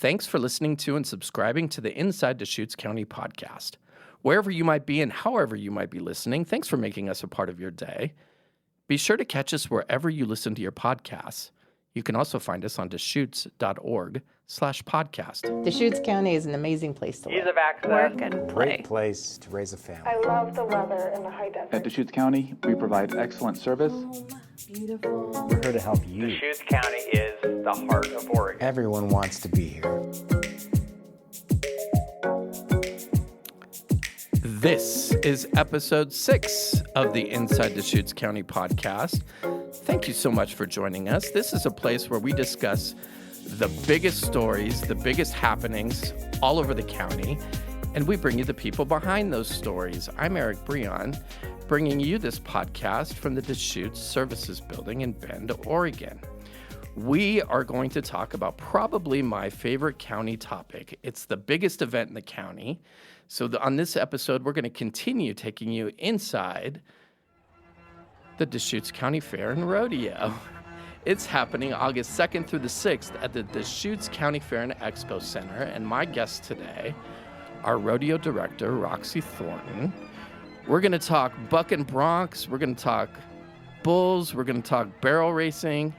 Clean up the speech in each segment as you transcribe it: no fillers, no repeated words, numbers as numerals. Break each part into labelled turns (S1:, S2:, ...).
S1: Thanks for listening to and subscribing to the Inside Deschutes County podcast. Wherever you might be and however you might be listening, thanks for making us a part of your day. Be sure to catch us wherever you listen to your podcasts. You can also find us on Deschutes.org/podcast.
S2: Deschutes County is an amazing place to live.
S3: Ease of access.
S4: Work and play.
S5: Great place to raise a family.
S6: I love the weather and the high desert.
S7: At Deschutes County, we provide excellent service.
S5: We're here to help you.
S3: Deschutes County is the heart of Oregon.
S5: Everyone wants to be here.
S1: This is episode 6 of the Inside Deschutes County podcast. Thank you so much for joining us. This is a place where we discuss the biggest stories, the biggest happenings all over the county, and we bring you the people behind those stories. I'm Eric Breon, bringing you this podcast from the Deschutes Services Building in Bend, Oregon. We are going to talk about probably my favorite county topic. It's the biggest event in the county. So on this episode, we're going to continue taking you inside the Deschutes County Fair and Rodeo. It's happening August 2nd through the 6th at the Deschutes County Fair and Expo Center. And my guests today are Rodeo Director Roxia Thornton. We're going to talk buck and broncs. We're going to talk bulls. We're going to talk barrel racing.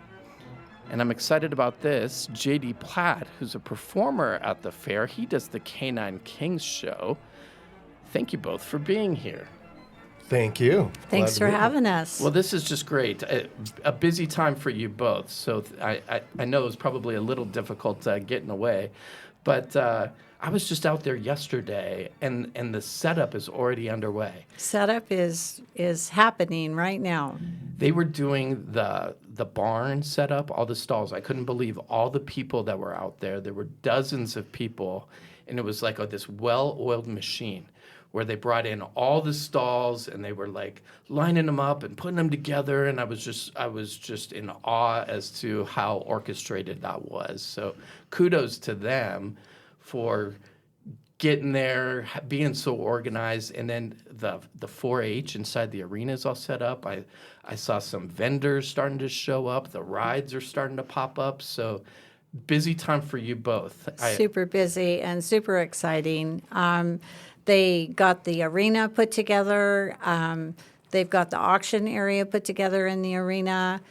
S1: And I'm excited about this. JD Platt, who's a performer at the fair, he does the Canine Kings show. Thank you both for being here.
S8: Thank you.
S4: Thanks for having us.
S1: Well, this is just great. A busy time for you both. So I know it was probably a little difficult getting away. But I was just out there yesterday, and the setup is already underway.
S4: Setup is happening right now.
S1: They were doing the barn setup, all the stalls. I couldn't believe all the people that were out there. There were dozens of people, and it was like this well-oiled machine where they brought in all the stalls and they were like lining them up and putting them together. And I was just in awe as to how orchestrated that was. So kudos to them for getting there, being so organized. And then the 4-H inside the arena is all set up. I saw some vendors starting to show up. The rides are starting to pop up. So busy time for you both.
S4: Super busy and super exciting. They got the arena put together. They've got the auction area put together in the arena.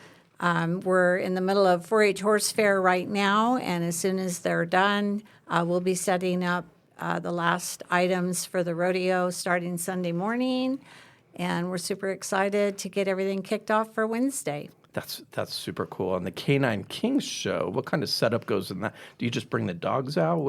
S4: We're in the middle of 4-H Horse Fair right now, and as soon as they're done, we'll be setting up the last items for the rodeo starting Sunday morning, and we're super excited to get everything kicked off for Wednesday.
S1: That's super cool. And the Canine Kings show, what kind of setup goes in that? Do you just bring the dogs out?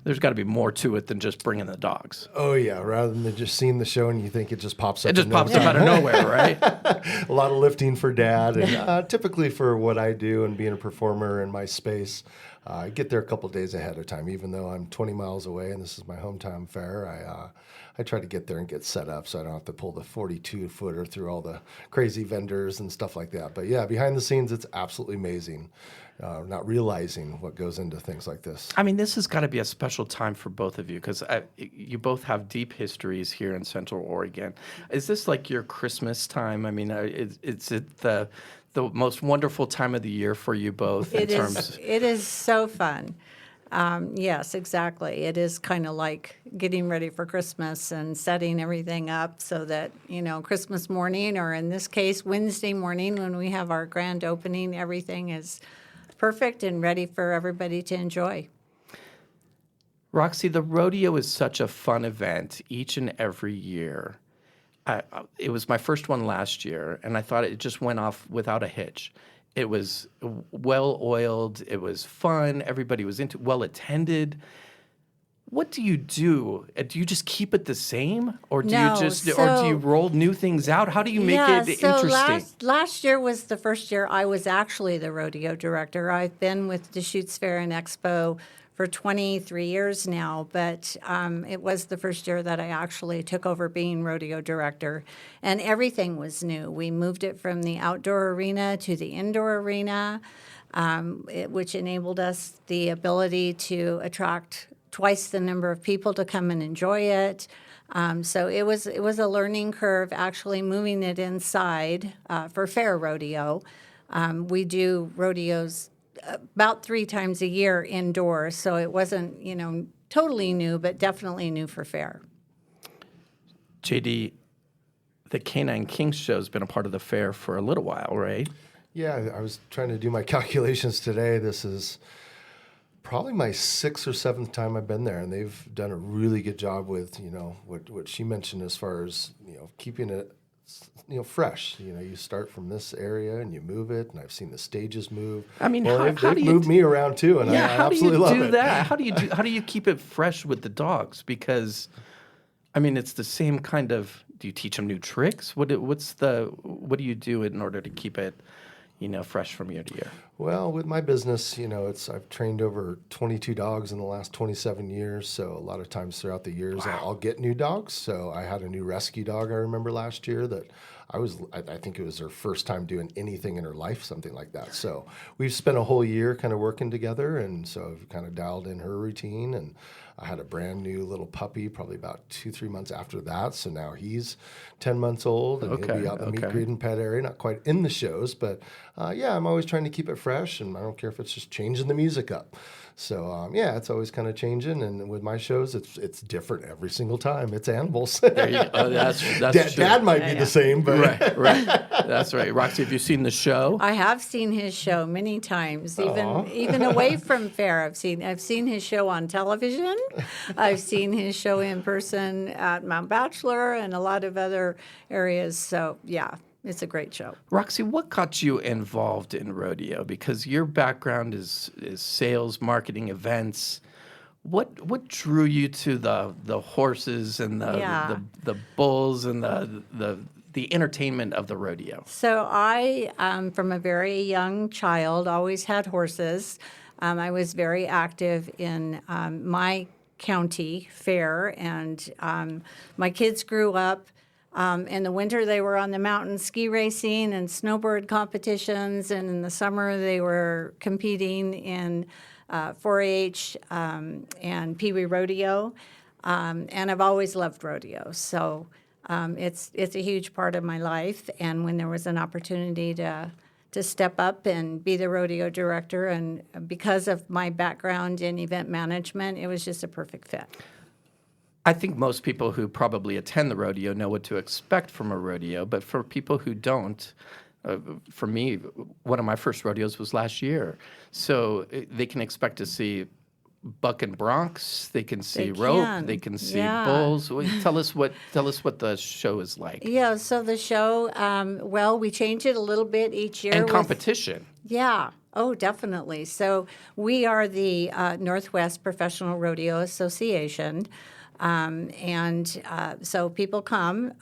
S1: There's got to be more to it than just bringing the dogs.
S8: Oh, yeah. Rather than just seeing the show and you think it just pops up.
S1: It just pops up out of nowhere, right?
S8: A lot of lifting for Dad. And typically for what I do and being a performer in my space, I get there a couple days ahead of time. Even though I'm 20 miles away and this is my hometown fair, I try to get there and get set up so I don't have to pull the 42-footer through all the crazy vendors and stuff like that. But yeah, behind the scenes, it's absolutely amazing. Not realizing what goes into things like this. I
S1: mean, this has got to be a special time for both of you because you both have deep histories here in Central Oregon. Is this like your Christmas time? I mean, is it the most wonderful time of the year for you both?
S4: It is so fun. Yes, exactly. It is kind of like getting ready for Christmas and setting everything up so that, Christmas morning, or in this case, Wednesday morning when we have our grand opening, everything is perfect and ready for everybody to enjoy.
S1: Roxy, the rodeo is such a fun event each and every year. It was my first one last year, and I thought it just went off without a hitch. It was well-oiled. It was fun. Everybody was well-attended. What do you do? Do you just keep it the same, or do or do you roll new things out? How do you make it interesting?
S4: Last year was the first year I was actually the rodeo director. I've been with Deschutes Fair and Expo for 23 years now, but it was the first year that I actually took over being rodeo director, and everything was new. We moved it from the outdoor arena to the indoor arena, which enabled us the ability to attract twice the number of people to come and enjoy it. So it was a learning curve actually moving it inside for fair rodeo. We do rodeos about 3 times a year indoors. So it wasn't, totally new, but definitely new for fair.
S1: JD, the Canine Kings show has been a part of the fair for a little while, right?
S8: Yeah, I was trying to do my calculations today. This is probably my 6th or 7th time I've been there, and they've done a really good job with, what she mentioned as far as, keeping it, fresh. You start from this area and you move it, and I've seen the stages move.
S1: I mean,
S8: well,
S1: how do
S8: they've
S1: you
S8: moved me around too, and I absolutely love it.
S1: How do you do that? How do you keep it fresh with the dogs? Because, I mean, it's the same kind of. Do you teach them new tricks? What do you do in order to keep it, fresh from year to year?
S8: Well, with my business, I've trained over 22 dogs in the last 27 years. So a lot of times throughout the years, I'll get new dogs. So I had a new rescue dog I remember last year that I think it was her first time doing anything in her life, something like that. So we've spent a whole year kind of working together, and so I've kind of dialed in her routine. And I had a brand new little puppy probably about 2-3 months after that. So now he's 10 months old, and he'll be out in the meet, greet, and pet area, not quite in the shows, but I'm always trying to keep it fresh, and I don't care if it's just changing the music up. So it's always kind of changing, and with my shows, it's different every single time. It's animals.
S1: There you go. Oh, that's true.
S8: Dad might be the same, but
S1: right. That's right. Roxy, have you seen the show?
S4: I have seen his show many times, even away from fair. I've seen his show on television. I've seen his show in person at Mount Bachelor and a lot of other areas. So yeah. It's a great show.
S1: Roxy, what got you involved in rodeo? Because your background is sales, marketing, events. What drew you to the horses and the bulls and the entertainment of the rodeo?
S4: So I, from a very young child, always had horses. I was very active in my county fair, and my kids grew up. In the winter, they were on the mountain ski racing and snowboard competitions, and in the summer, they were competing in 4-H and Pee Wee Rodeo. And I've always loved rodeo, so it's a huge part of my life. And when there was an opportunity to step up and be the rodeo director, and because of my background in event management, it was just a perfect fit.
S1: I think most people who probably attend the rodeo know what to expect from a rodeo, but for people who don't, for me, one of my first rodeos was last year. So they can expect to see buck and broncs, they can see rope, they can see bulls. Well, tell us what the show is like.
S4: Yeah, so the show, we change it a little bit each year.
S1: And competition.
S4: Yeah. Oh, definitely. So we are the Northwest Professional Rodeo Association. So people come.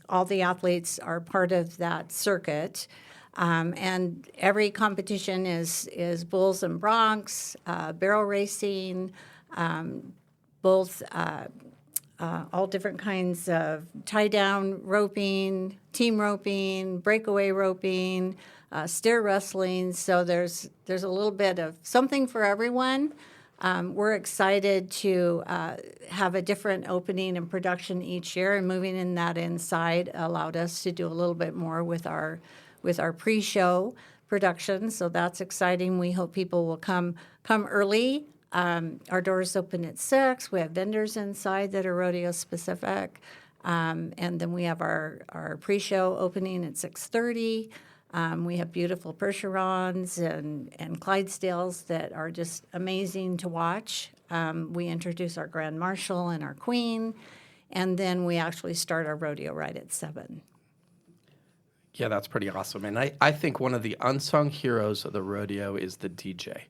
S4: All the athletes are part of that circuit. And every competition is bulls and broncs, barrel racing, both all different kinds of tie-down roping, team roping, breakaway roping, steer wrestling. So there's a little bit of something for everyone. We're excited to have a different opening and production each year, and moving in that inside allowed us to do a little bit more with our pre-show production. So that's exciting. We hope people will come early. Our doors open at 6. We have vendors inside that are rodeo specific, and then we have our pre-show opening at 6:30. We have beautiful Percherons and Clydesdales that are just amazing to watch. We introduce our Grand Marshal and our Queen, and then we actually start our rodeo right at 7.
S1: Yeah, that's pretty awesome. And I think one of the unsung heroes of the rodeo is the DJ.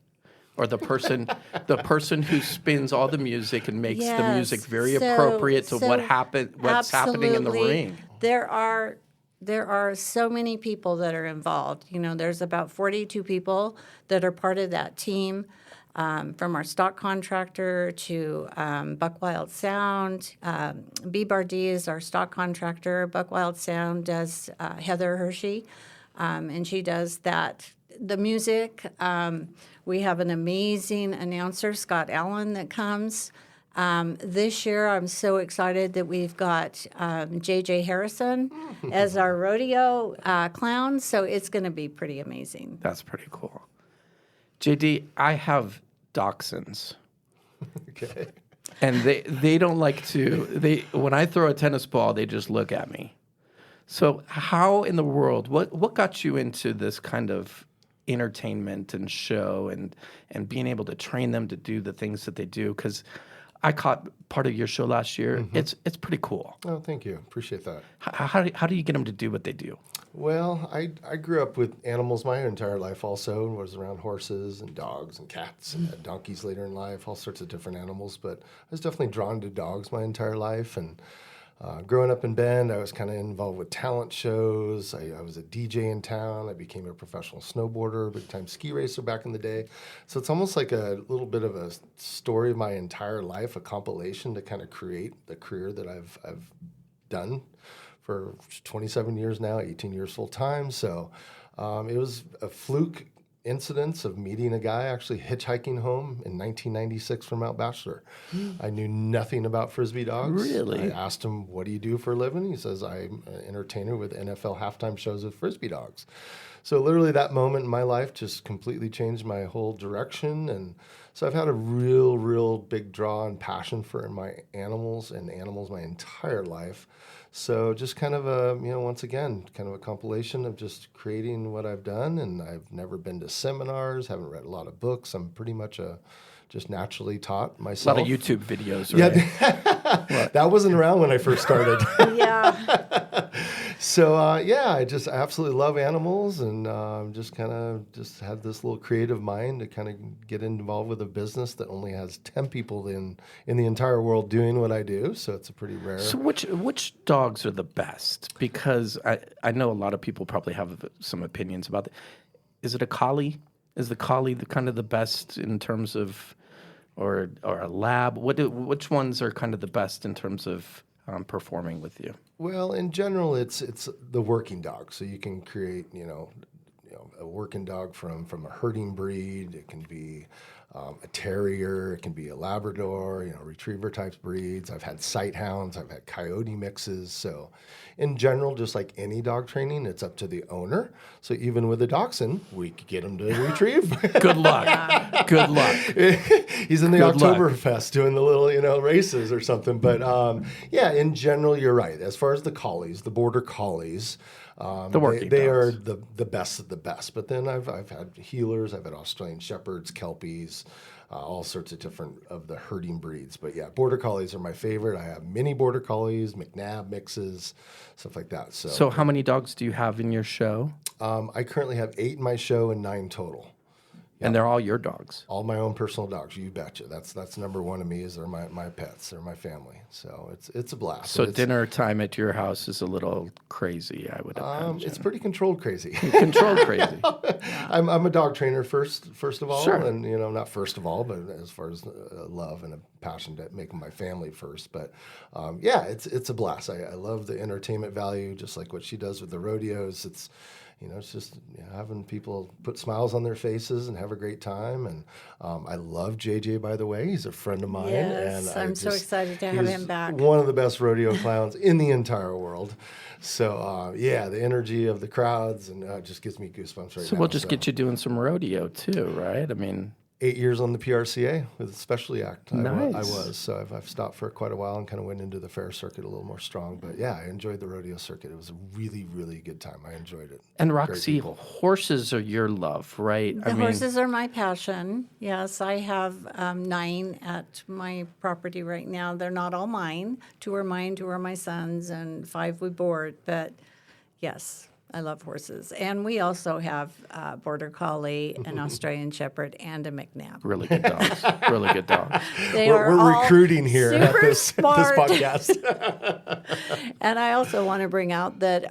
S1: Or the person who spins all the music and makes the music very appropriate to what's happening in the ring.
S4: There are so many people that are involved. There's about 42 people that are part of that team, from our stock contractor to Buck Wild Sound. B. Bardee is our stock contractor. Buck Wild Sound does Heather Hershey, and she does the music. We have an amazing announcer, Scott Allen, that comes. This year, I'm so excited that we've got J.J. Harrison as our rodeo clown, so it's going to be pretty amazing.
S1: That's pretty cool. JD, I have dachshunds.
S8: Okay.
S1: And they don't like to, when I throw a tennis ball, they just look at me. So how in the world, what got you into this kind of entertainment and show and being able to train them to do the things that they do? Because I caught part of your show last year. It's pretty cool.
S8: Oh, thank you. Appreciate that.
S1: How do you get them to do what they do?
S8: Well, I grew up with animals my entire life also, and was around horses and dogs and cats and had donkeys later in life, all sorts of different animals. But I was definitely drawn to dogs my entire life. And growing up in Bend, I was kind of involved with talent shows. I was a DJ in town. I became a professional snowboarder, big-time ski racer back in the day. So it's almost like a little bit of a story of my entire life, a compilation to kind of create the career that I've done for 27 years now, 18 years full-time. So it was a fluke incidents of meeting a guy actually hitchhiking home in 1996 from Mount Bachelor. I knew nothing about Frisbee dogs.
S1: Really?
S8: I asked him, what do you do for a living? He says, I'm an entertainer with NFL halftime shows with Frisbee dogs. So literally that moment in my life just completely changed my whole direction. And so I've had a real big draw and passion for my animals my entire life. So just kind of once again, kind of a compilation of just creating what I've done. And I've never been to seminars, haven't read a lot of books. I'm pretty much just naturally taught
S1: A
S8: myself.
S1: lot of YouTube videos, right?
S8: Yeah, that wasn't around when I first started.
S4: Yeah.
S8: So I just absolutely love animals, and just had this little creative mind to kind of get involved with a business that only has 10 people in the entire world doing what I do. So it's a pretty rare.
S1: So which dogs are the best? Because I know a lot of people probably have some opinions about it. Is it a collie? Is the collie kind of the best in terms of, or a lab? Which ones are kind of the best in terms of performing with you?
S8: Well, in general, it's the working dog. So you can create, a working dog from a herding breed. It can be a terrier. It can be a Labrador, retriever types breeds. I've had sight hounds. I've had coyote mixes. So in general, just like any dog training, it's up to the owner. So even with a dachshund, we could get him to retrieve.
S1: Good luck. Good luck.
S8: He's in the
S1: Good luck.
S8: Oktoberfest doing the little, races or something. But in general, you're right. As far as the collies, the border collies, they are the best of the best. But then I've had healers, I've had Australian Shepherds, Kelpies, all sorts of different of the herding breeds. But yeah, border collies are my favorite. I have mini border collies, McNabb mixes, stuff like that.
S1: So how many dogs do you have in your show?
S8: I currently have 8 in my show and 9 total.
S1: And they're all your dogs.
S8: All my own personal dogs, you betcha. That's number one of me is they're my pets, they're my family. So it's a blast.
S1: So dinner time at your house is a little crazy, I would imagine.
S8: It's pretty controlled crazy.
S1: Controlled crazy.
S8: I'm a dog trainer first of all,
S1: Sure.
S8: and not first of all, but as far as love and a passion to make my family first. But it's a blast. I love the entertainment value, just like what she does with the rodeos. It's just having people put smiles on their faces and have a great time. And I love JJ, by the way. He's a friend of mine.
S4: Yes,
S8: and
S4: I'm so excited to have him back.
S8: One of the best rodeo clowns in the entire world. So, the energy of the crowds and just gives me goosebumps right now.
S1: So we'll just get you doing some rodeo too, right? I mean...
S8: 8 years on the PRCA with a Specialty Act.
S1: Nice.
S8: I was. So I've stopped for quite a while and kind of went into the fair circuit a little more strong. But yeah, I enjoyed the rodeo circuit. It was a really, really good time. I enjoyed it.
S1: And
S8: Great
S1: Roxy,
S8: people.
S1: horses are your love, right?
S4: The horses are my passion. Yes, I have 9 at my property right now. They're not all mine. 2 are mine, 2 are my son's, and 5 we board. But yes, I love horses. And we also have Border Collie, an Australian Shepherd, and a McNabb.
S1: Really good dogs. Really good dogs.
S8: We're
S4: all
S8: recruiting here at
S4: super
S8: this
S4: smart.
S8: podcast.
S4: And I also want to bring out that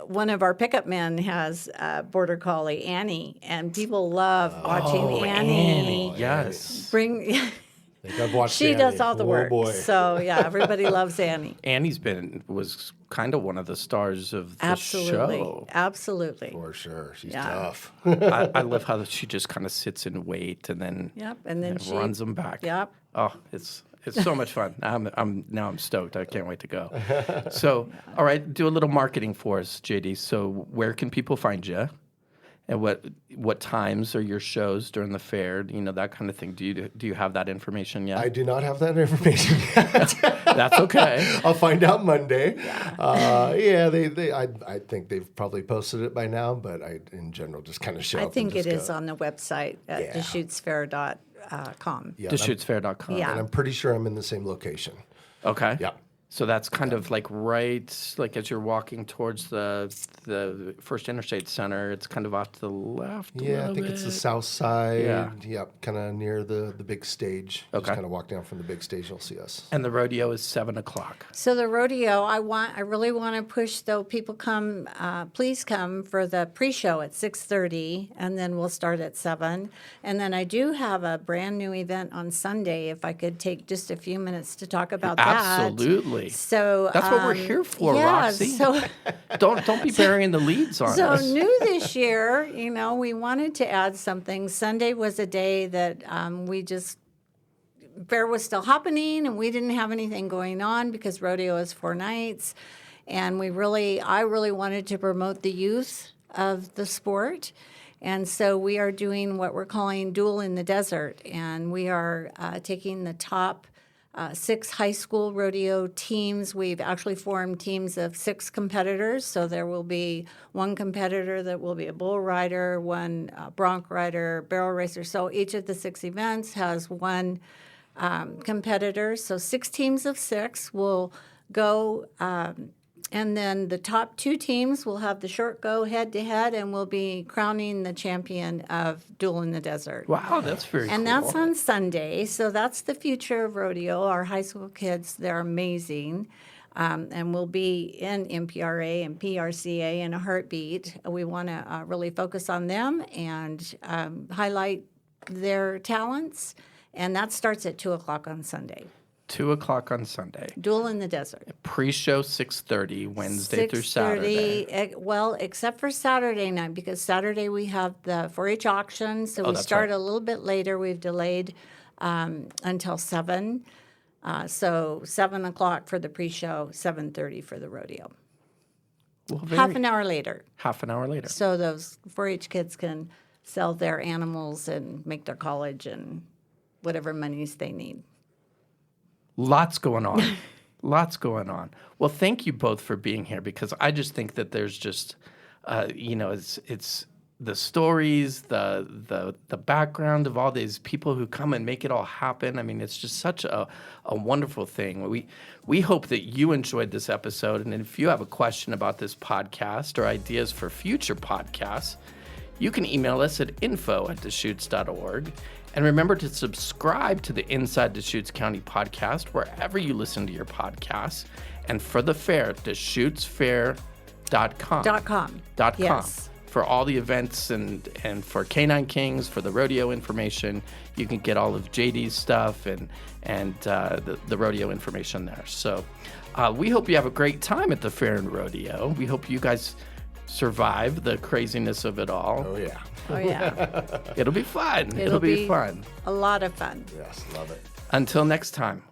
S4: one of our pickup men has Border Collie, Annie, and people love watching Annie.
S1: Yes.
S8: I think I've watched
S4: She
S8: Annie.
S4: does all the
S8: Oh,
S4: work.
S8: boy.
S4: So, everybody loves Annie.
S1: Annie's was kind of one of the stars of the
S4: Absolutely.
S1: show.
S4: Absolutely.
S8: For sure. She's
S4: Yeah.
S8: tough.
S1: I love how she just kind of sits and wait and then
S4: Yep. And then she
S1: runs them back.
S4: Yep.
S1: Oh, it's so much fun. I'm stoked. I can't wait to go. So, all right, do a little marketing for us, JD. So, where can people find you? And what times are your shows during the fair? You know, that kind of thing. Do you have that information yet?
S8: I do not have that information yet.
S1: That's okay.
S8: I'll find out Monday. I think they've probably posted it by now, but I, in general, just kind of show
S4: I
S8: up.
S4: think
S8: and
S4: it
S8: just
S4: is
S8: go.
S4: on the website at DeschutesFair.com.
S8: Yeah,
S1: Deschutesfair.com.
S8: and I'm pretty sure I'm in the same location.
S1: Okay.
S8: Yeah.
S1: So that's kind of like right, like as you're walking towards the First Interstate Center, it's kind of off to the left.
S8: Yeah, I think it's the south side.
S1: Yeah.
S8: Yep, kind of near the big stage.
S1: Okay.
S8: Just kind of walk down from the big stage, you'll see us.
S1: And the rodeo is 7:00.
S4: So the rodeo, I really want to push, though, people come, please come for the pre-show at 6:30, and then we'll start at 7. And then I do have a brand new event on Sunday, if I could take just a few minutes to talk about that.
S1: Absolutely.
S4: So
S1: That's what we're here for,
S4: yeah,
S1: Roxy.
S4: So,
S1: Don't be burying the leads on
S4: so
S1: us.
S4: new this year, we wanted to add something. Sunday was a day that fair was still happening, and we didn't have anything going on because rodeo is 4 nights, and I really wanted to promote the youth of the sport. And so we are doing what we're calling Duel in the Desert, and we are taking the top 6 high school rodeo teams. We've actually formed teams of 6 competitors. So there will be 1 competitor that will be a bull rider, 1 bronc rider, barrel racer. So each of the 6 events has 1 competitor. So 6 teams of 6 will go, and then the top 2 teams will have the short go head-to-head, and we'll be crowning the champion of Duel in the Desert.
S1: Wow, that's very cool.
S4: And that's on Sunday, so that's the future of rodeo. Our high school kids, they're amazing, and we'll be in MPRA and PRCA in a heartbeat. We want to really focus on them and highlight their talents, and that starts at 2 o'clock on Sunday.
S1: 2:00 on Sunday.
S4: Duel in the Desert.
S1: Pre-show 6:30, Wednesday through Saturday.
S4: 6:30, well, except for Saturday night, because Saturday we have the 4-H auction, so we
S1: that's
S4: start
S1: right.
S4: a little bit later. We've delayed until 7. So 7 o'clock for the pre-show, 7:30 for the rodeo.
S1: Well,
S4: Half an hour later.
S1: Half an hour later.
S4: So those 4-H kids can sell their animals and make their college and whatever monies they need.
S1: Lots going on. Lots going on. Well, thank you both for being here, because I just think that there's just, it's the stories, the background of all these people who come and make it all happen. I mean, it's just such a wonderful thing. We hope that you enjoyed this episode, and if you have a question about this podcast or ideas for future podcasts, you can email us at info@deschutes.org. And remember to subscribe to the Inside Deschutes County podcast wherever you listen to your podcasts. And for the fair, DeschutesFair.com.
S4: .com. Yes.
S1: For all the events and for Canine Kings, for the rodeo information, you can get all of JD's stuff and the rodeo information there. So we hope you have a great time at the fair and rodeo. We hope you guys survive the craziness of it all.
S8: Oh, yeah.
S4: Oh, yeah.
S1: It'll be fun.
S4: It'll
S1: be fun.
S4: A lot of fun.
S8: Yes, love it.
S1: Until next time,